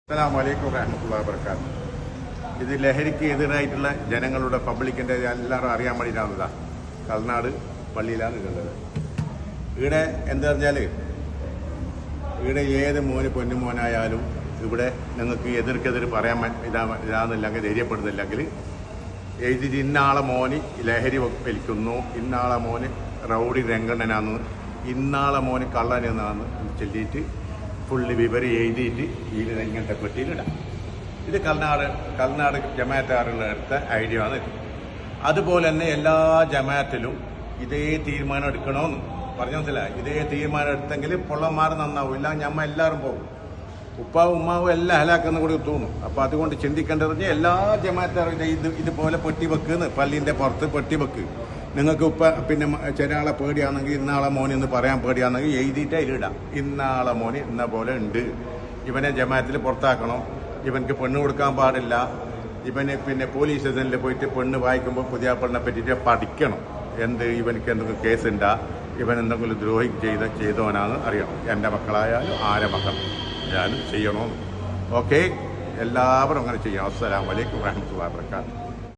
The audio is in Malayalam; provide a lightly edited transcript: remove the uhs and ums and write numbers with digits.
അസ്സലാമു അലൈക്കും വറഹ്മത്തുള്ളാഹി വബറകാതുഹു. ഇത് ലഹരിക്ക് എതിരായിട്ടുള്ള ജനങ്ങളുടെ പബ്ലിക്കിൻ്റെ എല്ലാവരും അറിയാൻ വേണ്ടിയിട്ടാണ് കൽനാട് പള്ളിയിലാണ് ഇതുള്ളത്. ഇവിടെ എന്താ പറഞ്ഞാൽ ഇവിടെ ഏത് മോന് പൊന്നുമോനായാലും ഇവിടെ നിങ്ങൾക്ക് എതിർക്കെതിർ പറയാൻ ഇതാണെന്നില്ലെങ്കിൽ ധൈര്യപ്പെടുന്നില്ലെങ്കിൽ എഴുതിയിട്ട് ഇന്നാളെ മോന് ലഹരി വലിക്കുന്നു, ഇന്നാളെ മോന് റൗഡി രംഗണ്ണനാന്ന്, ഇന്നാളെ മോന് കള്ളനെന്നാന്ന് ചൊല്ലിയിട്ട് ഫുള്ള് വിവരം എഴുതിയിട്ട് ഇങ്ങനത്തെ പെട്ടിയിലിടാം. ഇത് കൽനാട് ജമാഅത്തുകാരുള്ള എടുത്ത ഐഡിയ ആണ്. അതുപോലെ തന്നെ എല്ലാ ജമാഅത്തിലും ഇതേ തീരുമാനം എടുക്കണമെന്ന് പറഞ്ഞു മനസ്സിലായി. ഇതേ തീരുമാനം എടുത്തെങ്കിൽ പൊള്ളന്മാർ നന്നാവും, ഇല്ല ഞമ്മ എല്ലാവരും പോകും, ഉപ്പാവും ഉമ്മാവും എല്ലാം ഹലാക്കെന്ന് കൂടി തോന്നും. അപ്പോൾ അതുകൊണ്ട് ചിന്തിക്കേണ്ടത് എല്ലാ ജമാഅത്തുകാരും ഇതുപോലെ പെട്ടി വെക്കുന്ന്, പള്ളീൻ്റെ പുറത്ത് പെട്ടി വെക്ക്. നിങ്ങൾക്ക് പിന്നെ ചെറിയാളെ പേടിയാണെങ്കിൽ ഇന്നാളെ മോന് എന്ന് പറയാൻ പേടിയാണെങ്കിൽ എഴുതിയിട്ട് അതിലിടാം, ഇന്നാളെ മോന് ഇന്ന പോലെ ഉണ്ട്, ഇവനെ ജമാഅത്തിൽ പുറത്താക്കണം, ഇവനക്ക് പെണ്ണ് കൊടുക്കാൻ പാടില്ല, ഇവന് പിന്നെ പോലീസ് സ്റ്റേഷനിൽ പോയിട്ട് പെണ്ണ് വായിക്കുമ്പോൾ പുതിയ പെണ്ണെ പറ്റിയിട്ട് പഠിക്കണം, ഇവനക്ക് എന്തെങ്കിലും കേസുണ്ടാ, ഇവൻ എന്തെങ്കിലും ദ്രോഹി ചെയ്തവനാന്ന് അറിയണം. എൻ്റെ മക്കളായാലും ആരെ മക്കൾ ഞാനും ചെയ്യണമെന്ന്. ഓക്കെ, എല്ലാവരും അങ്ങനെ ചെയ്യണം. അസ്സലാമു അലൈക്കും വറഹ്മത്തുള്ളാഹി വബറകാതുഹു.